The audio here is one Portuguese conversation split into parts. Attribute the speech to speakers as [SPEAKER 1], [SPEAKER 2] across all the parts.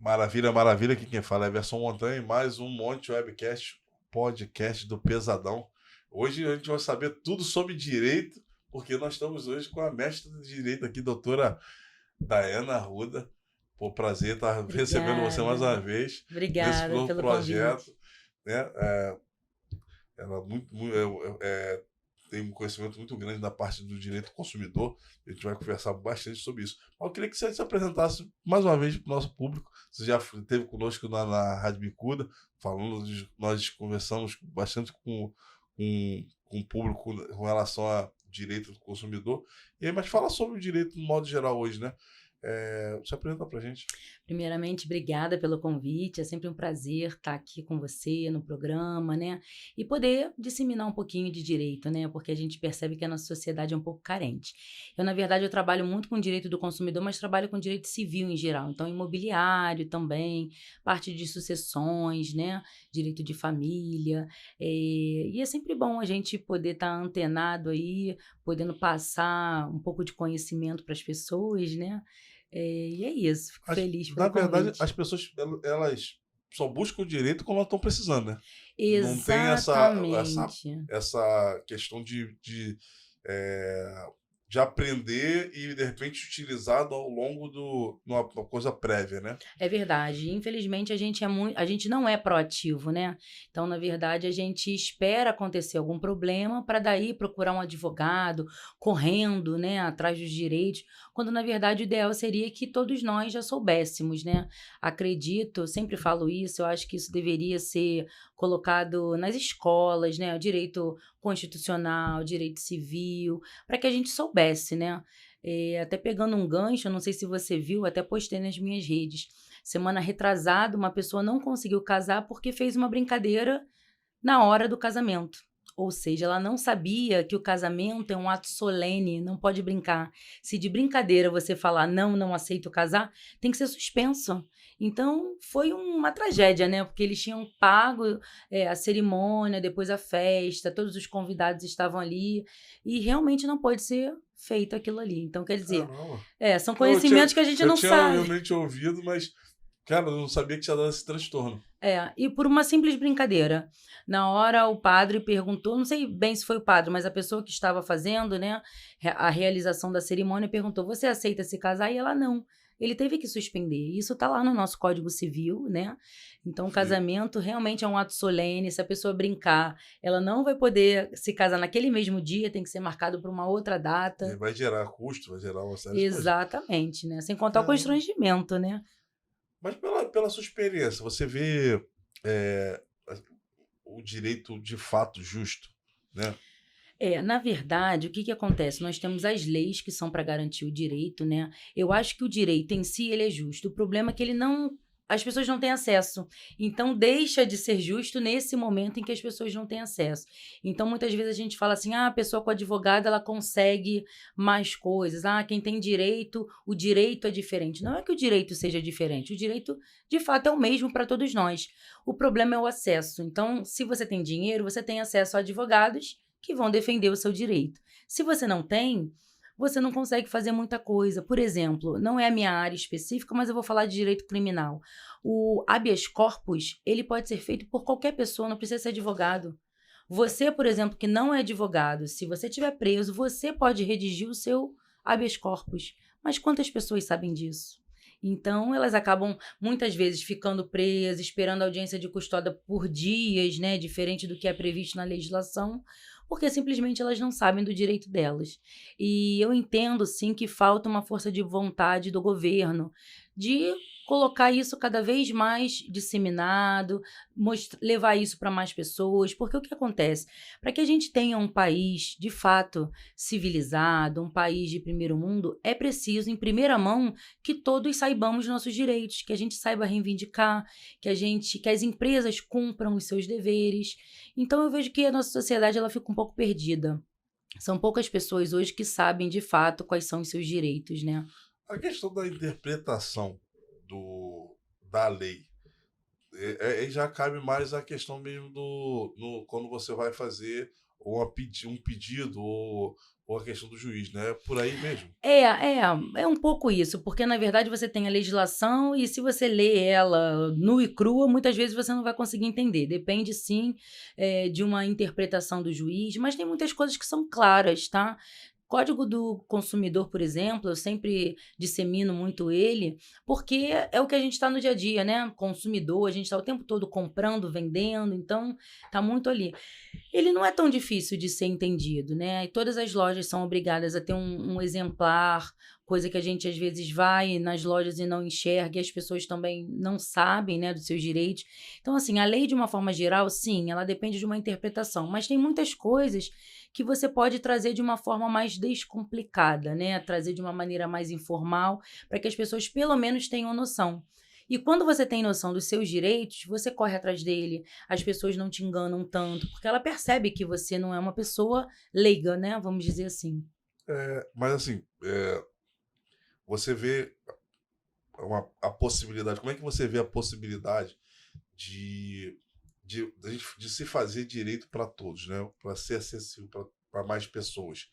[SPEAKER 1] Maravilha, maravilha. Aqui quem fala é Everson Montanha e mais um Monte Webcast, podcast do Pesadão. Hoje a gente vai saber tudo sobre direito, porque nós estamos hoje com a mestra de direito aqui, doutora Daiana Arruda. Pô, prazer estar recebendo você mais uma vez nesse
[SPEAKER 2] Obrigada
[SPEAKER 1] novo
[SPEAKER 2] pelo
[SPEAKER 1] projeto.
[SPEAKER 2] convite.
[SPEAKER 1] Né? Ela tem um conhecimento muito grande da parte do direito do consumidor. A gente vai conversar bastante sobre isso. Mas eu queria que você se apresentasse mais uma vez para o nosso público. Você já esteve conosco na Rádio Bicuda, nós conversamos bastante com o público com relação a direito do consumidor. E aí, mas fala sobre o direito no modo geral hoje, né? Se apresenta para a gente.
[SPEAKER 2] Primeiramente, obrigada pelo convite. É sempre um prazer estar aqui com você no programa, né? E poder disseminar um pouquinho de direito, né? Porque a gente percebe que a nossa sociedade é um pouco carente. Na verdade, eu trabalho muito com direito do consumidor, mas trabalho com direito civil em geral. Então, imobiliário também, parte de sucessões, né? Direito de família. E é sempre bom a gente poder estar antenado aí, podendo passar um pouco de conhecimento para as pessoas, né? E é isso, fico feliz
[SPEAKER 1] Na
[SPEAKER 2] pelo
[SPEAKER 1] verdade,
[SPEAKER 2] convite.
[SPEAKER 1] as pessoas elas só buscam o direito quando elas estão precisando, né? Não tem
[SPEAKER 2] Exatamente.
[SPEAKER 1] essa questão eh, de aprender e, de repente, utilizado ao longo uma coisa prévia, né?
[SPEAKER 2] É verdade. Infelizmente, a gente não é proativo, né? Então, na verdade, a gente espera acontecer algum problema para daí procurar um advogado, correndo, né, atrás dos direitos, quando na verdade o ideal seria que todos nós já soubéssemos, né? Acredito, eu sempre falo isso, eu acho que isso deveria ser colocado nas escolas, né? O direito constitucional, o direito civil, para que a gente soubesse, né? Até pegando um gancho, não sei se você viu, até postei nas minhas redes. Semana retrasada, uma pessoa não conseguiu casar porque fez uma brincadeira na hora do casamento. Ou seja, ela não sabia que o casamento é um ato solene, não pode brincar. Se de brincadeira você falar não, não aceito casar, tem que ser suspenso. Então, foi uma tragédia, né? Porque eles tinham pago a cerimônia, depois a festa, todos os convidados estavam ali e realmente não pode ser feito aquilo ali. Então, quer dizer,
[SPEAKER 1] Caramba.
[SPEAKER 2] são
[SPEAKER 1] Não,
[SPEAKER 2] conhecimentos que a gente
[SPEAKER 1] eu
[SPEAKER 2] não
[SPEAKER 1] tinha
[SPEAKER 2] sabe.
[SPEAKER 1] realmente ouvido, mas, cara, eu não sabia que tinha dado esse transtorno.
[SPEAKER 2] E por uma simples brincadeira. Na hora, o padre perguntou, não sei bem se foi o padre, mas a pessoa que estava fazendo, né, a realização da cerimônia perguntou: você aceita se casar? E ela não. Ele teve que suspender. Isso está lá no nosso Código Civil, né? Então, o
[SPEAKER 1] Sim.
[SPEAKER 2] casamento realmente é um ato solene. Se a pessoa brincar, ela não vai poder se casar naquele mesmo dia, tem que ser marcado para uma outra
[SPEAKER 1] E
[SPEAKER 2] data.
[SPEAKER 1] vai gerar custo, vai gerar uma série de coisas.
[SPEAKER 2] Exatamente, né? Sem contar o
[SPEAKER 1] Caramba.
[SPEAKER 2] constrangimento, né?
[SPEAKER 1] Mas pela sua experiência, você vê é, o direito de fato justo, né?
[SPEAKER 2] Na verdade, o que que acontece? Nós temos as leis que são para garantir o direito, né? Eu acho que o direito em si ele é justo. O problema é que ele não, as pessoas não têm acesso. Então deixa de ser justo nesse momento em que as pessoas não têm acesso. Então muitas vezes a gente fala assim: "Ah, a pessoa com advogado ela consegue mais coisas. Ah, quem tem direito, o direito é diferente". Não é que o direito seja diferente. O direito, de fato, é o mesmo para todos nós. O problema é o acesso. Então, se você tem dinheiro, você tem acesso a advogados que vão defender o seu direito. Se você não tem, você não consegue fazer muita coisa. Por exemplo, não é a minha área específica, mas eu vou falar de direito criminal. O habeas corpus, ele pode ser feito por qualquer pessoa, não precisa ser advogado. Você, por exemplo, que não é advogado, se você estiver preso, você pode redigir o seu habeas corpus. Mas quantas pessoas sabem disso? Então, elas acabam muitas vezes ficando presas, esperando audiência de custódia por dias, né, diferente do que é previsto na legislação, porque simplesmente elas não sabem do direito delas. E eu entendo, sim, que falta uma força de vontade do governo de colocar isso cada vez mais disseminado, levar isso para mais pessoas, porque o que acontece? Para que a gente tenha um país, de fato, civilizado, um país de primeiro mundo, é preciso, em primeira mão, que todos saibamos nossos direitos, que a gente saiba reivindicar, que as empresas cumpram os seus deveres. Então eu vejo que a nossa sociedade ela fica um pouco perdida. São poucas pessoas hoje que sabem de fato quais são os seus direitos, né?
[SPEAKER 1] A questão da interpretação da lei já cabe mais a questão mesmo quando você vai fazer um pedido, ou a questão do juiz, né? É por aí mesmo.
[SPEAKER 2] É um pouco isso, porque na verdade você tem a legislação e se você lê ela nua e crua, muitas vezes você não vai conseguir entender. Depende sim, de uma interpretação do juiz, mas tem muitas coisas que são claras, tá? Código do Consumidor, por exemplo, eu sempre dissemino muito ele, porque é o que a gente está no dia a dia, né? Consumidor, a gente está o tempo todo comprando, vendendo, então tá muito ali. Ele não é tão difícil de ser entendido, né? E todas as lojas são obrigadas a ter um exemplar, coisa que a gente às vezes vai nas lojas e não enxerga, e as pessoas também não sabem, né, dos seus direitos. Então, assim, a lei, de uma forma geral, sim, ela depende de uma interpretação, mas tem muitas coisas que você pode trazer de uma forma mais descomplicada, né? Trazer de uma maneira mais informal, para que as pessoas pelo menos tenham noção. E quando você tem noção dos seus direitos, você corre atrás dele, as pessoas não te enganam tanto, porque ela percebe que você não é uma pessoa leiga, né? Vamos dizer assim.
[SPEAKER 1] Mas assim, você vê a possibilidade, como é que você vê a possibilidade de, de se fazer direito para todos, né? Para ser acessível para mais pessoas,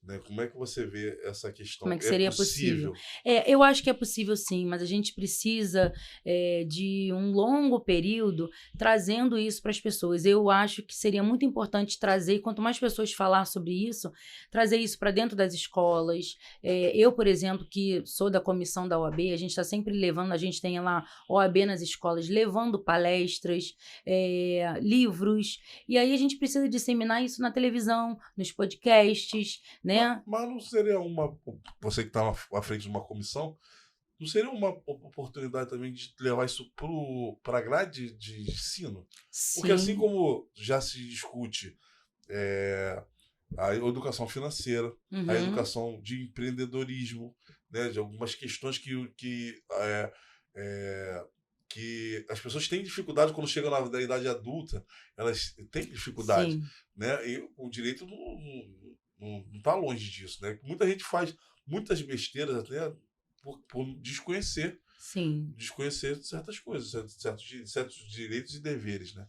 [SPEAKER 1] né? Como é que você vê essa
[SPEAKER 2] Como
[SPEAKER 1] questão?
[SPEAKER 2] é que
[SPEAKER 1] É
[SPEAKER 2] seria possível?
[SPEAKER 1] possível?
[SPEAKER 2] Eu acho que é possível sim, mas a gente precisa de um longo período trazendo isso para as pessoas. Eu acho que seria muito importante trazer, e quanto mais pessoas falar sobre isso, trazer isso para dentro das escolas. Eu, por exemplo, que sou da comissão da OAB, a gente está sempre levando, a gente tem lá OAB nas escolas, levando palestras, livros, e aí a gente precisa disseminar isso na televisão, nos podcasts, né?
[SPEAKER 1] Mas não seria você que está à frente de uma comissão, não seria uma oportunidade também de levar isso para a grade de ensino? Porque assim
[SPEAKER 2] Sim.
[SPEAKER 1] como já se discute a educação financeira, a
[SPEAKER 2] Uhum.
[SPEAKER 1] educação de empreendedorismo, né, de algumas questões que as pessoas têm dificuldade quando chegam na idade adulta, elas têm dificuldade,
[SPEAKER 2] Sim,
[SPEAKER 1] né? E o direito não está longe disso, né? Muita gente faz muitas besteiras até por
[SPEAKER 2] sim.
[SPEAKER 1] desconhecer certas coisas, certos direitos e deveres, né?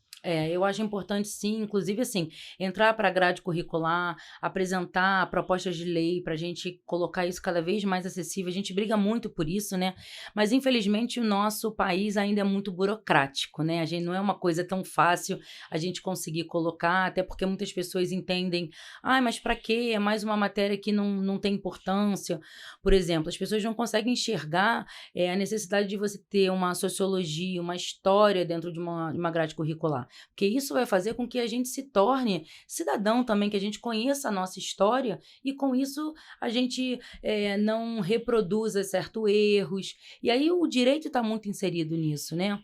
[SPEAKER 2] Eu acho importante sim, inclusive assim, entrar para a grade curricular, apresentar propostas de lei para a gente colocar isso cada vez mais acessível. A gente briga muito por isso, né? Mas infelizmente o nosso país ainda é muito burocrático, né? A gente não é uma coisa tão fácil a gente conseguir colocar, até porque muitas pessoas entendem, mas para quê? É mais uma matéria que não tem importância. Por exemplo, as pessoas não conseguem enxergar a necessidade de você ter uma sociologia, uma história dentro de uma grade curricular. Porque isso vai fazer com que a gente se torne cidadão também, que a gente conheça a nossa história e com isso a gente não reproduza certos erros. E aí o direito está muito inserido nisso, né?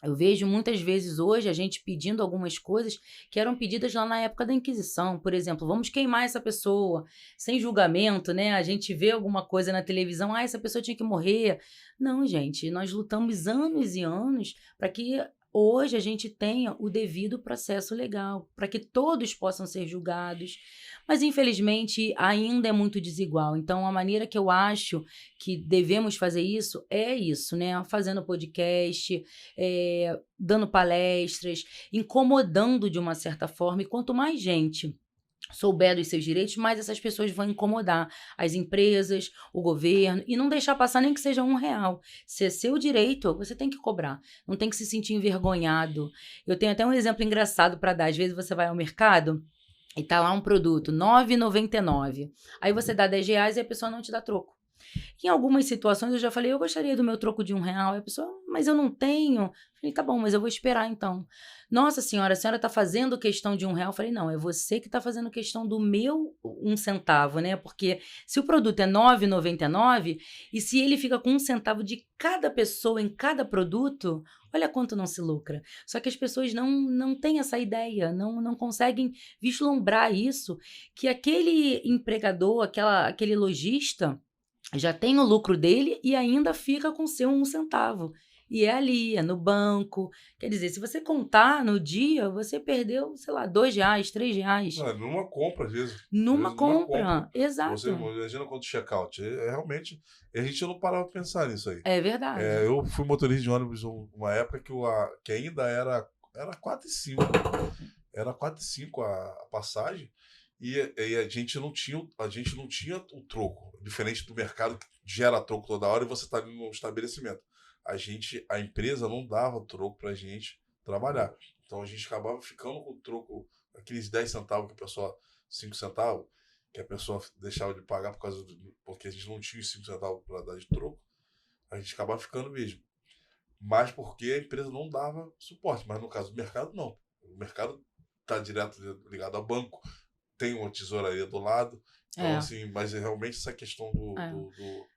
[SPEAKER 2] Eu vejo muitas vezes hoje a gente pedindo algumas coisas que eram pedidas lá na época da Inquisição. Por exemplo, vamos queimar essa pessoa sem julgamento, né? A gente vê alguma coisa na televisão, essa pessoa tinha que morrer. Não, gente, nós lutamos anos e anos para que hoje a gente tenha o devido processo legal, para que todos possam ser julgados. Mas, infelizmente, ainda é muito desigual. Então, a maneira que eu acho que devemos fazer isso, né? Fazendo podcast, dando palestras, incomodando de uma certa forma. E quanto mais gente souber dos seus direitos, mais essas pessoas vão incomodar as empresas, o governo, e não deixar passar nem que seja R$ 1. Se é seu direito, você tem que cobrar. Não tem que se sentir envergonhado. Eu tenho até um exemplo engraçado para dar. Às vezes você vai ao mercado e tá lá um produto, R$ 9,99. Aí você dá R$ 10 e a pessoa não te dá troco. Em algumas situações eu já falei, eu gostaria do meu troco de R$ 1. E a pessoa, mas eu não tenho. Eu falei, tá bom, mas eu vou esperar então. Nossa senhora, a senhora está fazendo questão de R$ 1? Eu falei, não, é você que está fazendo questão do meu 1 centavo, né? Porque se o produto é R$ 9,99 e se ele fica com 1 centavo de cada pessoa em cada produto, olha quanto não se lucra. Só que as pessoas não têm essa ideia, não conseguem vislumbrar isso, que aquele empregador, aquele lojista já tem o lucro dele e ainda fica com seu 1 centavo. E é ali, é no banco. Quer dizer, se você contar no dia, você perdeu, sei lá, R$ 2, R$ 3.
[SPEAKER 1] Não, numa compra, às
[SPEAKER 2] Numa
[SPEAKER 1] vezes numa compra.
[SPEAKER 2] compra.
[SPEAKER 1] Você
[SPEAKER 2] Exato.
[SPEAKER 1] imagina quanto check-out. Realmente, a gente não parava pra pensar nisso aí.
[SPEAKER 2] É verdade.
[SPEAKER 1] Eu fui motorista de ônibus uma época que ainda era 4 e 5. era 4,5 a passagem, e a gente não tinha o troco, diferente do mercado que gera troco toda hora e você está no estabelecimento. A empresa não dava troco para a gente trabalhar. Então a gente acabava ficando com o troco, aqueles 10 centavos que a pessoa, 5 centavos, que a pessoa deixava de pagar porque a gente não tinha os 5 centavos para dar de troco, a gente acabava ficando mesmo. Mas porque a empresa não dava suporte. Mas no caso do mercado, não. O mercado está direto ligado ao banco, tem uma tesouraria do lado. Então, assim, mas realmente essa questão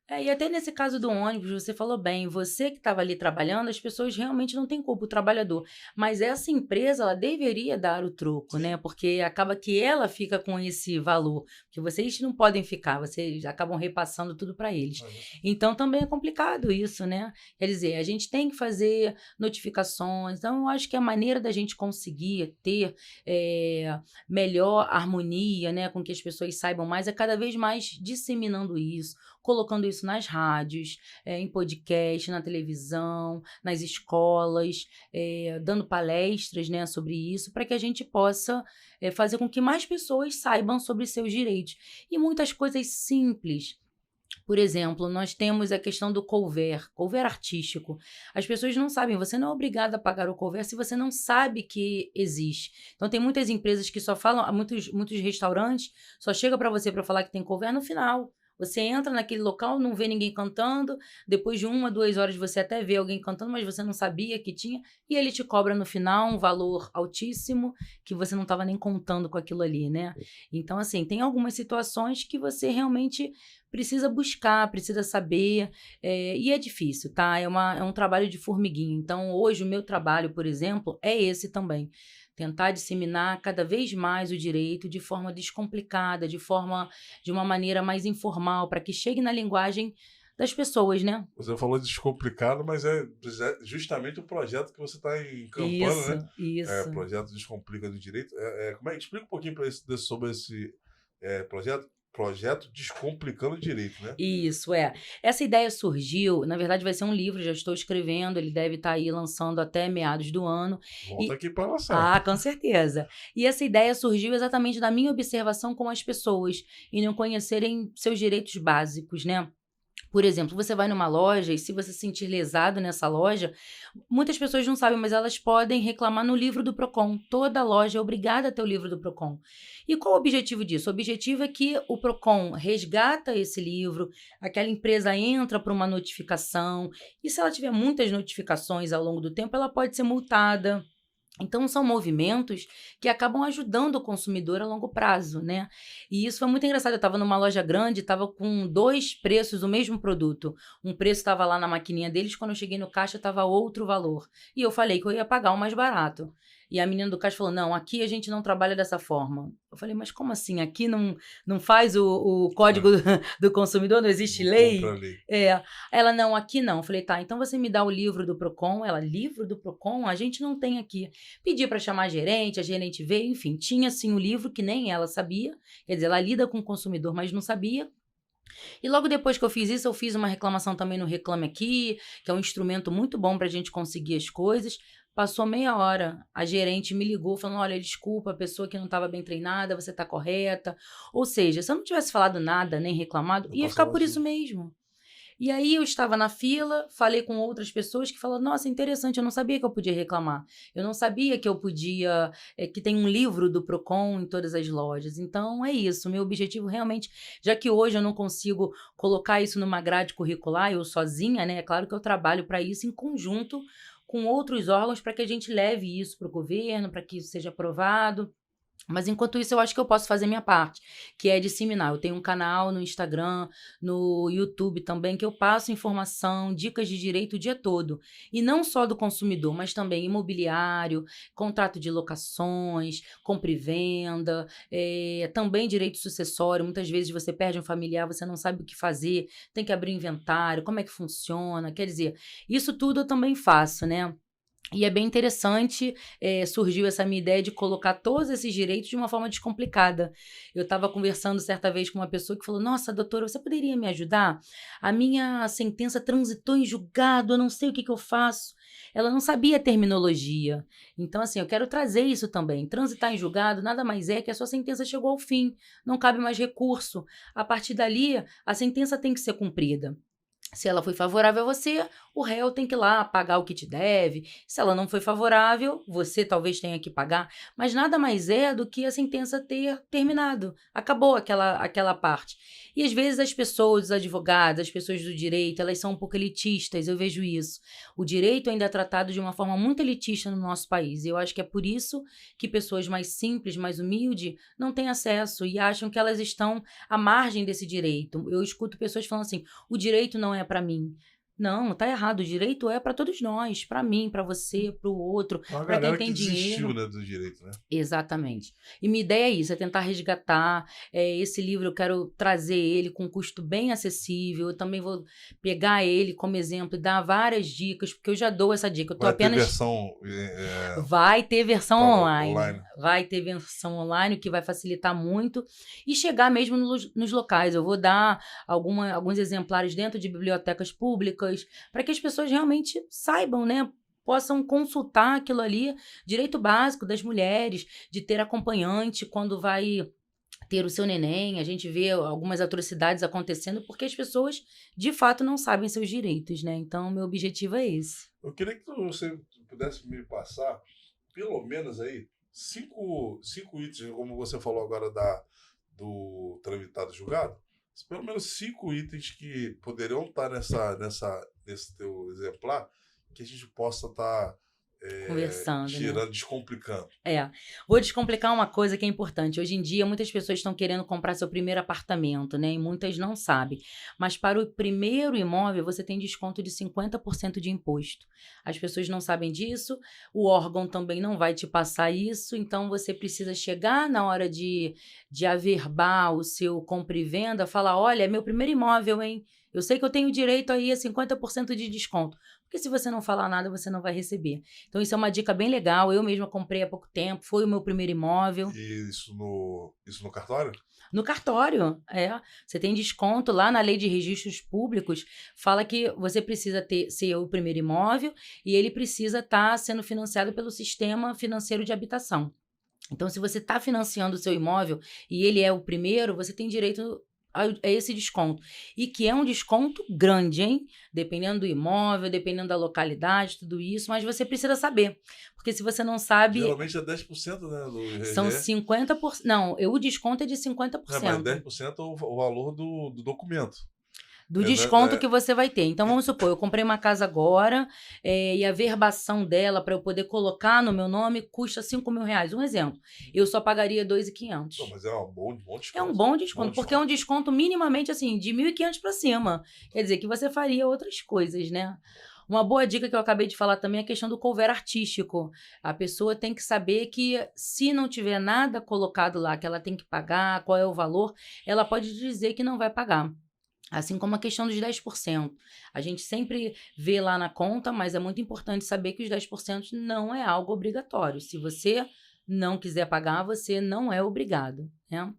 [SPEAKER 2] e até nesse caso do ônibus, você falou bem, você que estava ali trabalhando, as pessoas realmente não têm culpa, o trabalhador. Mas essa empresa, ela deveria dar o troco,
[SPEAKER 1] Sim.
[SPEAKER 2] né? Porque acaba que ela fica com esse valor, que vocês não podem ficar, vocês acabam repassando tudo para eles. Então, também é complicado isso, né? Quer dizer, a gente tem que fazer notificações. Então, eu acho que a maneira da gente conseguir ter melhor harmonia, né? Com que as pessoas saibam mais, é cada vez mais disseminando isso, colocando isso nas rádios, em podcast, na televisão, nas escolas, dando palestras, né, sobre isso, para que a gente possa fazer com que mais pessoas saibam sobre seus direitos. E muitas coisas simples. Por exemplo, nós temos a questão do couvert artístico. As pessoas não sabem, você não é obrigado a pagar o couvert se você não sabe que existe. Então, tem muitas empresas que só falam, muitos restaurantes só chegam para você para falar que tem couvert no final. Você entra naquele local, não vê ninguém cantando, depois de 1 a 2 horas você até vê alguém cantando, mas você não sabia que tinha, e ele te cobra no final um valor altíssimo que você não estava nem contando com aquilo ali, né? Então, assim, tem algumas situações que você realmente precisa buscar, precisa saber, e é difícil, tá? É um trabalho de formiguinha. Então, hoje, o meu trabalho, por exemplo, é esse também. Tentar disseminar cada vez mais o direito de forma descomplicada, de uma maneira mais informal, para que chegue na linguagem das pessoas, né?
[SPEAKER 1] Você falou descomplicado, mas é justamente o projeto que você está encampando, né?
[SPEAKER 2] Isso.
[SPEAKER 1] Projeto Descomplica do Direito. Como é? Explica um pouquinho sobre esse projeto. Projeto Descomplicando o Direito, né?
[SPEAKER 2] Isso, Essa ideia surgiu, na verdade vai ser um livro, já estou escrevendo, ele deve estar aí lançando até meados do ano.
[SPEAKER 1] Volta aqui para lançar.
[SPEAKER 2] Ah, com certeza. E essa ideia surgiu exatamente da minha observação com as pessoas e não conhecerem seus direitos básicos, né? Por exemplo, você vai numa loja e se você se sentir lesado nessa loja, muitas pessoas não sabem, mas elas podem reclamar no livro do Procon. Toda loja é obrigada a ter o livro do Procon. E qual o objetivo disso? O objetivo é que o Procon resgata esse livro, aquela empresa entra para uma notificação, e se ela tiver muitas notificações ao longo do tempo, ela pode ser multada. Então, são movimentos que acabam ajudando o consumidor a longo prazo, né? E isso foi muito engraçado. Eu estava numa loja grande, estava com 2 preços do mesmo produto. Um preço estava lá na maquininha deles, quando eu cheguei no caixa estava outro valor. E eu falei que eu ia pagar o mais barato. E a menina do caixa falou, não, aqui a gente não trabalha dessa forma. Eu falei, mas como assim? Aqui não faz o código do consumidor? Não existe lei? Ela, não, aqui não. Eu falei, tá, então você me dá o livro do Procon. Ela, livro do Procon? A gente não tem aqui. Pedi para chamar a gerente veio, enfim, tinha sim o livro que nem ela sabia, quer dizer, ela lida com o consumidor, mas não sabia. E logo depois que eu fiz isso, eu fiz uma reclamação também no Reclame Aqui, que é um instrumento muito bom para a gente conseguir as coisas. Passou meia hora, a gerente me ligou falando, olha, desculpa, a pessoa que não estava bem treinada, você está correta. Ou seja, se eu não tivesse falado nada, nem reclamado, ia ficar por isso mesmo. E aí eu estava na fila, falei com outras pessoas que falaram, nossa, interessante, eu não sabia que eu podia reclamar. Eu não sabia que eu podia, que tem um livro do Procon em todas as lojas. Então é isso, meu objetivo realmente, já que hoje eu não consigo colocar isso numa grade curricular, eu sozinha, né? É claro que eu trabalho para isso em conjunto com outros órgãos para que a gente leve isso para o governo, para que isso seja aprovado. Mas enquanto isso, eu acho que eu posso fazer minha parte, que é disseminar. Eu tenho um canal no Instagram, no YouTube também, que eu passo informação, dicas de direito o dia todo. E não só do consumidor, mas também imobiliário, contrato de locações, compra e venda, também direito sucessório. Muitas vezes você perde um familiar, você não sabe o que fazer, tem que abrir inventário, como é que funciona. Quer dizer, isso tudo eu também faço, né? E é bem interessante, surgiu essa minha ideia de colocar todos esses direitos de uma forma descomplicada. Eu estava conversando certa vez com uma pessoa que falou, nossa, doutora, você poderia me ajudar? A minha sentença transitou em julgado, eu não sei o que eu faço. ela não sabia a terminologia. Então, assim, eu quero trazer isso também. Transitar em julgado nada mais é que a sua sentença chegou ao fim, não cabe mais recurso. A partir dali, a sentença tem que ser cumprida. Se ela foi favorável a você, o réu tem que ir lá pagar o que te deve. Se ela não foi favorável, você talvez tenha que pagar. Mas nada mais é do que a sentença ter terminado. Acabou aquela parte. E às vezes as pessoas, os advogados, as pessoas do direito, elas são um pouco elitistas, eu vejo isso. O direito ainda é tratado de uma forma muito elitista no nosso país. E eu acho que é por isso que pessoas mais simples, mais humildes, não têm acesso e acham que elas estão à margem desse direito. Eu escuto pessoas falando assim, o direito não é para mim. Não, tá errado. O direito é para todos nós, para mim, para você, para o outro,
[SPEAKER 1] Uma
[SPEAKER 2] para quem
[SPEAKER 1] galera
[SPEAKER 2] tem
[SPEAKER 1] que desistiu,
[SPEAKER 2] dinheiro.
[SPEAKER 1] né, do direito, né?
[SPEAKER 2] Exatamente. E minha ideia é isso, é tentar resgatar. Esse livro eu quero trazer ele com um custo bem acessível. Eu também vou pegar ele como exemplo e dar várias dicas, porque eu já dou essa dica. Eu tô
[SPEAKER 1] Vai ter
[SPEAKER 2] apenas.
[SPEAKER 1] versão
[SPEAKER 2] Vai ter versão online.
[SPEAKER 1] online.
[SPEAKER 2] Vai ter versão online, o que vai facilitar muito. E chegar mesmo nos locais. Eu vou dar alguns exemplares dentro de bibliotecas públicas, para que as pessoas realmente saibam, né? Possam consultar aquilo ali, direito básico das mulheres, de ter acompanhante quando vai ter o seu neném. A gente vê algumas atrocidades acontecendo porque as pessoas, de fato, não sabem seus direitos, né? Então, meu objetivo é esse.
[SPEAKER 1] Eu queria que você pudesse me passar, pelo menos aí, cinco itens, como você falou agora do tramitado julgado, pelo menos 5 itens que poderiam estar nesse teu exemplar, que a gente possa estar
[SPEAKER 2] Conversando,
[SPEAKER 1] tirando,
[SPEAKER 2] né?
[SPEAKER 1] descomplicando.
[SPEAKER 2] Vou descomplicar uma coisa que é importante. Hoje em dia, muitas pessoas estão querendo comprar seu primeiro apartamento, né? E muitas não sabem. Mas para o primeiro imóvel, você tem desconto de 50% de imposto. As pessoas não sabem disso, o órgão também não vai te passar isso, então você precisa chegar na hora de averbar o seu compra e venda, falar, olha, é meu primeiro imóvel, hein? Eu sei que eu tenho direito aí a 50% de desconto. Porque se você não falar nada, você não vai receber. Então, isso é uma dica bem legal. Eu mesma comprei há pouco tempo, foi o meu primeiro imóvel.
[SPEAKER 1] E isso no cartório?
[SPEAKER 2] No cartório, Você tem desconto lá na Lei de Registros Públicos, fala que você precisa ser o primeiro imóvel e ele precisa estar sendo financiado pelo Sistema Financeiro de Habitação. Então, se você está financiando o seu imóvel e ele é o primeiro, você tem direito a esse desconto. E que é um desconto grande, hein? Dependendo do imóvel, dependendo da localidade, tudo isso, mas você precisa saber. Porque se você não sabe...
[SPEAKER 1] Geralmente é 10%, né? Do IRG.
[SPEAKER 2] São 50%. Não, o desconto é de 50%.
[SPEAKER 1] Mas 10% é o valor do documento.
[SPEAKER 2] Do desconto que você vai ter. Então, vamos supor, eu comprei uma casa agora e a verbação dela, para eu poder colocar no meu nome, custa R$5.000. Um exemplo. Eu só pagaria R$2.500.
[SPEAKER 1] Mas é um bom desconto.
[SPEAKER 2] É um bom desconto, porque é um desconto minimamente, assim, de R$1.500 para cima. Quer dizer, que você faria outras coisas, né? Uma boa dica que eu acabei de falar também é a questão do cover artístico. A pessoa tem que saber que, se não tiver nada colocado lá, que ela tem que pagar, qual é o valor, ela pode dizer que não vai pagar. Assim como a questão dos 10%. A gente sempre vê lá na conta, mas é muito importante saber que os 10% não é algo obrigatório. Se você não quiser pagar, você não é obrigado, né?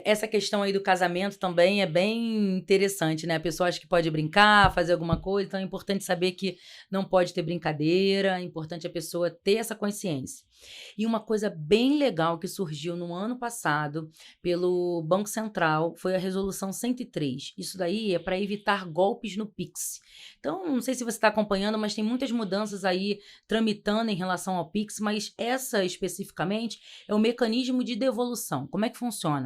[SPEAKER 2] Essa questão aí do casamento também é bem interessante, né? A pessoa acha que pode brincar, fazer alguma coisa, então é importante saber que não pode ter brincadeira, é importante a pessoa ter essa consciência. E uma coisa bem legal que surgiu no ano passado pelo Banco Central foi a Resolução 103. Isso daí é para evitar golpes no Pix. Então, não sei se você está acompanhando, mas tem muitas mudanças aí tramitando em relação ao Pix, mas essa especificamente é o mecanismo de devolução. Como é que funciona?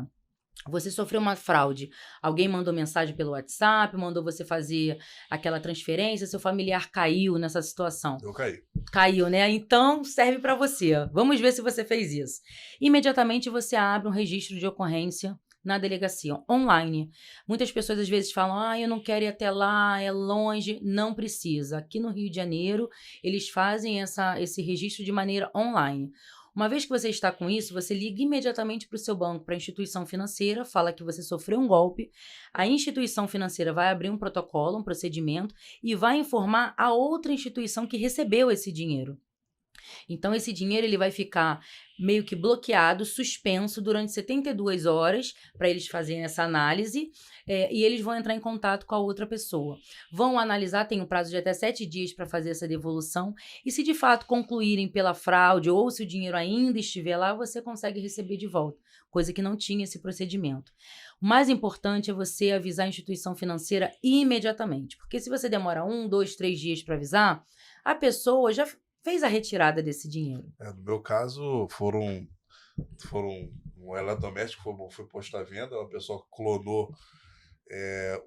[SPEAKER 2] Você sofreu uma fraude, alguém mandou mensagem pelo WhatsApp, mandou você fazer aquela transferência, seu familiar caiu nessa situação.
[SPEAKER 1] Eu caí.
[SPEAKER 2] Caiu, né? Então, serve para você. Vamos ver se você fez isso. Imediatamente você abre um registro de ocorrência na delegacia, online. Muitas pessoas às vezes falam, eu não quero ir até lá, é longe. Não precisa. Aqui no Rio de Janeiro, eles fazem esse registro de maneira online. Uma vez que você está com isso, você liga imediatamente para o seu banco, para a instituição financeira, fala que você sofreu um golpe, a instituição financeira vai abrir um protocolo, um procedimento, e vai informar a outra instituição que recebeu esse dinheiro. Então, esse dinheiro ele vai ficar meio que bloqueado, suspenso durante 72 horas para eles fazerem essa análise e eles vão entrar em contato com a outra pessoa. Vão analisar, tem um prazo de até 7 dias para fazer essa devolução e se de fato concluírem pela fraude ou se o dinheiro ainda estiver lá, você consegue receber de volta, coisa que não tinha esse procedimento. O mais importante é você avisar a instituição financeira imediatamente, porque se você demora 1, 2, 3 dias para avisar, a pessoa já fez a retirada desse dinheiro.
[SPEAKER 1] No meu caso, foram um eletrodoméstico foi posto à venda, uma pessoa clonou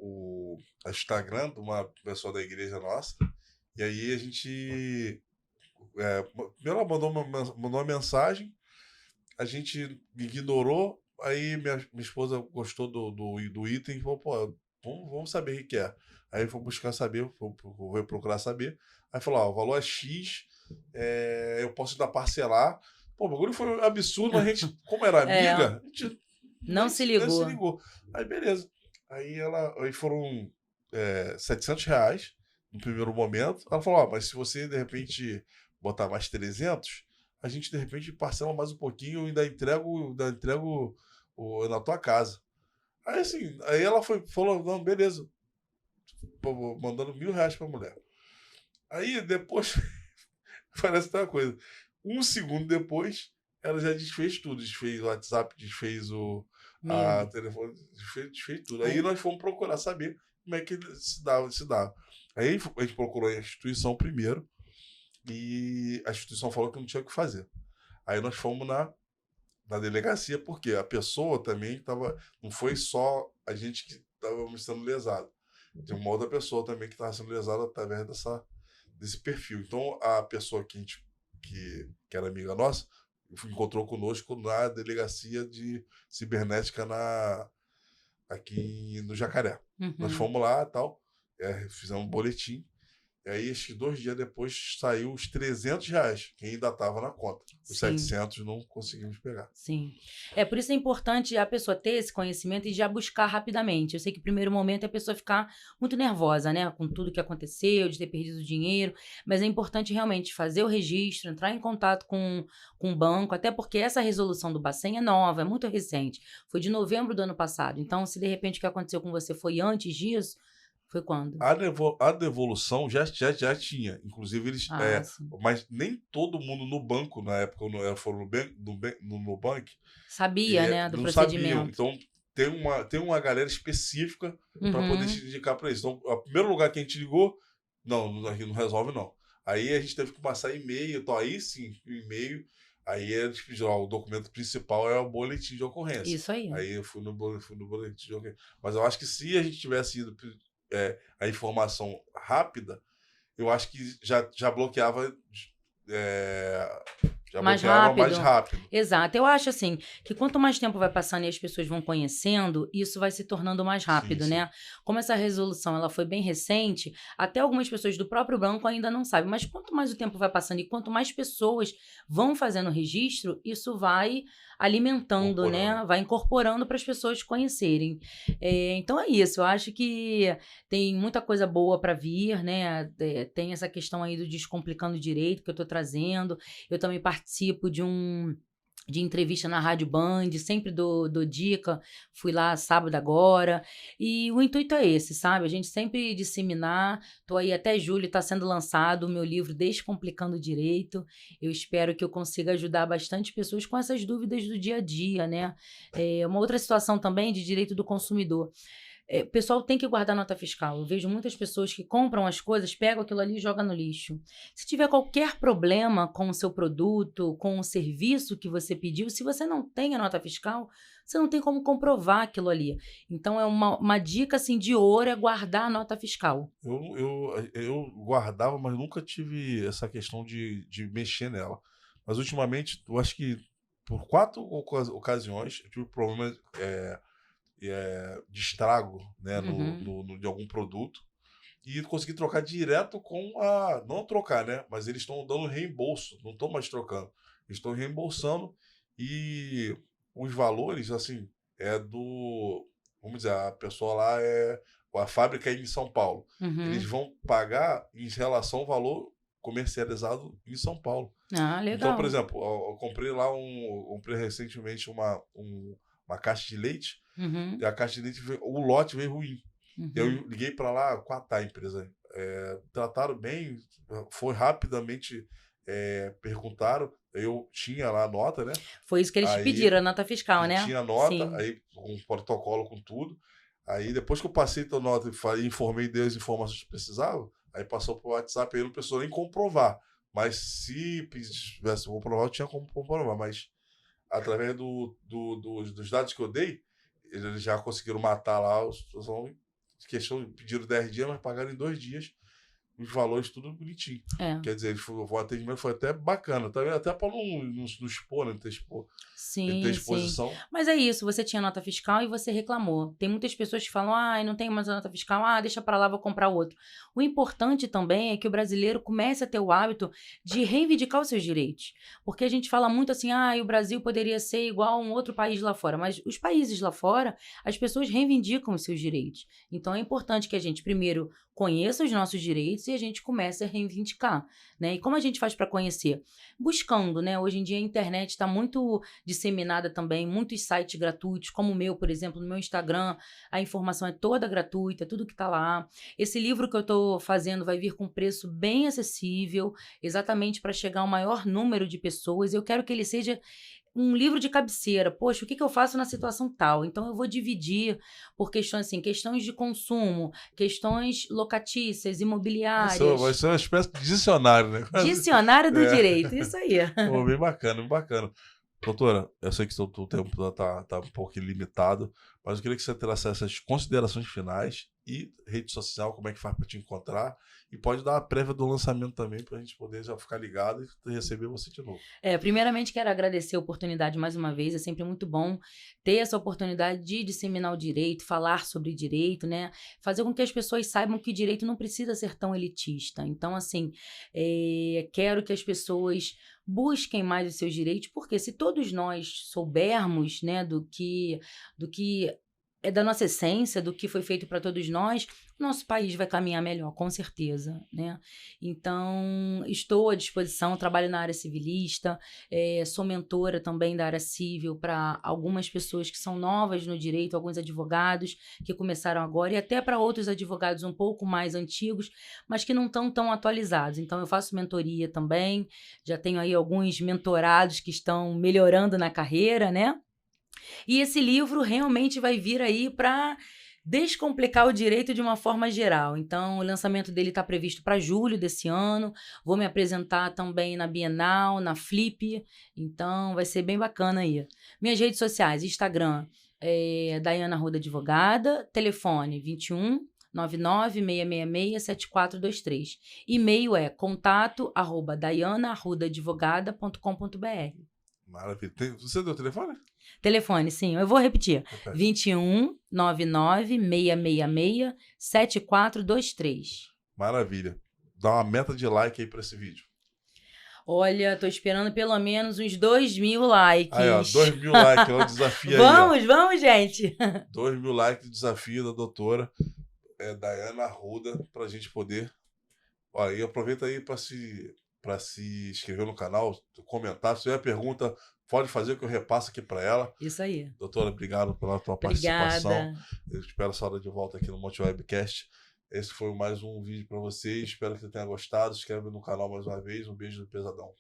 [SPEAKER 1] o Instagram de uma pessoa da igreja nossa, e aí a gente primeiro ela mandou uma mensagem, a gente ignorou, aí minha esposa gostou do item e falou, pô, vamos saber o que é. Aí foi buscar saber, foi procurar saber, aí falou, ó, o valor é X, eu posso ainda parcelar. Pô, o bagulho foi absurdo, mas a gente, como era amiga, a gente
[SPEAKER 2] não se ligou.
[SPEAKER 1] Aí beleza. Aí foram R$700 no primeiro momento. Ela falou, ó, mas se você de repente botar mais 300, a gente de repente parcela mais um pouquinho e ainda entrego na tua casa. Aí assim, aí ela falou, não, beleza. Pô, mandando R$1.000 pra mulher. Aí depois, parece que tá uma coisa. Um segundo depois, ela já desfez tudo. Desfez o WhatsApp, desfez a telefone, desfez tudo. Aí nós fomos procurar saber como é que se dava. Aí a gente procurou a instituição primeiro e a instituição falou que não tinha o que fazer. Aí nós fomos na delegacia, porque a pessoa também estava. Não foi só a gente que estava sendo lesado. Tem uma outra pessoa também que estava sendo lesada através desse perfil. Então, a pessoa que era amiga nossa encontrou conosco na delegacia de cibernética aqui no Jacaré.
[SPEAKER 2] Uhum.
[SPEAKER 1] Nós fomos lá e tal, fizemos um boletim. E aí, acho que 2 dias depois, saiu os R$300, que ainda estava na conta. Os 700 não conseguimos pegar.
[SPEAKER 2] Sim. Por isso é importante a pessoa ter esse conhecimento e já buscar rapidamente. Eu sei que no primeiro momento a pessoa ficar muito nervosa, né? Com tudo que aconteceu, de ter perdido o dinheiro. Mas é importante realmente fazer o registro, entrar em contato com o banco, até porque essa resolução do Bacen é nova, é muito recente. Foi de novembro do ano passado. Então, se de repente o que aconteceu com você foi antes disso, foi quando?
[SPEAKER 1] A devolução já tinha. Inclusive, eles. Mas nem todo mundo no banco, na época, foram no Nubank.
[SPEAKER 2] Sabia, né? Do
[SPEAKER 1] não
[SPEAKER 2] procedimento.
[SPEAKER 1] Sabiam. Então, tem uma galera específica para poder te indicar para isso. Então, o primeiro lugar que a gente ligou, não resolve, não. Aí a gente teve que passar e-mail. Então, aí sim, o e-mail. Aí eles pediram, o documento principal é o boletim de ocorrência.
[SPEAKER 2] Isso aí.
[SPEAKER 1] Aí eu fui no boletim de ocorrência. Mas eu acho que se a gente tivesse ido a informação rápida, eu acho que já bloqueava
[SPEAKER 2] mais rápido. Exato. Eu acho assim, que quanto mais tempo vai passando e as pessoas vão conhecendo, isso vai se tornando mais rápido, sim. Né? Como essa resolução ela foi bem recente, até algumas pessoas do próprio banco ainda não sabem, mas quanto mais o tempo vai passando e quanto mais pessoas vão fazendo o registro, isso vai alimentando, né? Vai incorporando para as pessoas conhecerem. Então é isso, eu acho que tem muita coisa boa para vir, né? Tem essa questão aí do Descomplicando Direito que eu estou trazendo. Eu também participo de entrevista na Rádio Band, sempre dou dica, fui lá sábado agora, e o intuito é esse, sabe? A gente sempre disseminar, tô aí até julho, está sendo lançado o meu livro Descomplicando Direito, eu espero que eu consiga ajudar bastante pessoas com essas dúvidas do dia a dia, né? Uma outra situação também de direito do consumidor. O pessoal tem que guardar nota fiscal. Eu vejo muitas pessoas que compram as coisas, pegam aquilo ali e jogam no lixo. Se tiver qualquer problema com o seu produto, com o serviço que você pediu, se você não tem a nota fiscal, você não tem como comprovar aquilo ali. Então, é uma dica assim, de ouro é guardar a nota fiscal.
[SPEAKER 1] Eu guardava, mas nunca tive essa questão de mexer nela. Mas, ultimamente, eu acho que por 4 ocasiões, eu tive problemas... de estrago, né, de algum produto, e consegui trocar direto com não trocar, né, mas eles estão dando reembolso, não estão mais trocando, eles estão reembolsando, e os valores, assim, vamos dizer, a pessoa lá a fábrica é em São Paulo, eles vão pagar em relação ao valor comercializado em São Paulo.
[SPEAKER 2] Ah, legal.
[SPEAKER 1] Então, por exemplo, eu comprei lá comprei recentemente uma caixa de leite, e a caixa de leite, o lote veio ruim. Eu liguei para lá, a empresa. Trataram bem, foi rapidamente, perguntaram, eu tinha lá a nota, né?
[SPEAKER 2] Foi isso que eles te pediram, a nota fiscal, né?
[SPEAKER 1] Tinha a nota,
[SPEAKER 2] Sim.
[SPEAKER 1] aí um protocolo com tudo. Aí depois que eu passei a nota e informei das informações que precisava, aí passou para o WhatsApp, aí não precisou nem comprovar. Mas se tivesse comprovar, eu tinha como comprovar. Mas através dos dados que eu dei, eles já conseguiram matar lá pediram 10 dias, mas pagaram em 2 dias os valores tudo bonitinho. Quer dizer, o atendimento foi até bacana, tá vendo? Até para não expor, né? Não ter exposição.
[SPEAKER 2] Sim. Mas é isso, você tinha nota fiscal e você reclamou. Tem muitas pessoas que falam, não tenho mais a nota fiscal, deixa para lá, vou comprar outro. O importante também é que o brasileiro comece a ter o hábito de reivindicar os seus direitos. Porque a gente fala muito assim, o Brasil poderia ser igual a um outro país lá fora. Mas os países lá fora, as pessoas reivindicam os seus direitos. Então é importante que a gente, primeiro, conheça os nossos direitos e a gente comece a reivindicar, né? E como a gente faz para conhecer? Buscando, né? Hoje em dia a internet está muito disseminada também, muitos sites gratuitos, como o meu, por exemplo, no meu Instagram, a informação é toda gratuita, tudo que está lá. Esse livro que eu estou fazendo vai vir com preço bem acessível, exatamente para chegar ao maior número de pessoas. Eu quero que ele seja um livro de cabeceira. Poxa, o que eu faço na situação tal? Então, eu vou dividir por questões assim, questões de consumo, questões locatícias, imobiliárias.
[SPEAKER 1] Vai ser uma espécie de dicionário, né?
[SPEAKER 2] Dicionário do direito, isso aí.
[SPEAKER 1] Pô, bem bacana, bem bacana. Doutora, eu sei que o tempo está um pouco limitado, mas eu queria que você trouxesse essas considerações finais e rede social, como é que faz para te encontrar, e pode dar a prévia do lançamento também, para a gente poder já ficar ligado e receber você de novo.
[SPEAKER 2] Primeiramente, quero agradecer a oportunidade mais uma vez, é sempre muito bom ter essa oportunidade de disseminar o direito, falar sobre direito, né? Fazer com que as pessoas saibam que direito não precisa ser tão elitista. Então, assim, quero que as pessoas busquem mais os seus direitos, porque se todos nós soubermos, né, do que é da nossa essência, do que foi feito para todos nós, o nosso país vai caminhar melhor, com certeza, né? Então, estou à disposição, trabalho na área civilista, sou mentora também da área civil para algumas pessoas que são novas no direito, alguns advogados que começaram agora, e até para outros advogados um pouco mais antigos, mas que não estão tão atualizados. Então, eu faço mentoria também, já tenho aí alguns mentorados que estão melhorando na carreira, né? E esse livro realmente vai vir aí para descomplicar o direito de uma forma geral. Então, o lançamento dele está previsto para julho desse ano. Vou me apresentar também na Bienal, na Flip. Então, vai ser bem bacana aí. Minhas redes sociais, Instagram, Daiana Arruda Advogada, telefone 21 996667423. E-mail é contato@daianaarrudaadvogada.com.br.
[SPEAKER 1] Maravilha. Você deu o telefone?
[SPEAKER 2] Telefone, sim. Eu vou repetir. 21 99666 7423.
[SPEAKER 1] Maravilha. Dá uma meta de like aí para esse vídeo.
[SPEAKER 2] Olha, tô esperando pelo menos uns 2.000 likes.
[SPEAKER 1] Aí, ó, 2.000 likes, é o desafio aí.
[SPEAKER 2] Vamos, gente.
[SPEAKER 1] 2.000 likes, desafio da doutora Daiana Arruda, pra gente poder... Ó, e aproveita aí para se inscrever no canal, comentar. Se tiver pergunta, pode fazer que eu repasso aqui para ela.
[SPEAKER 2] Isso aí.
[SPEAKER 1] Doutora, obrigado pela tua participação. Eu espero essa hora de volta aqui no Monte Webcast. Esse foi mais um vídeo para vocês. Espero que você tenha gostado. Se inscreve no canal mais uma vez. Um beijo do Pesadão.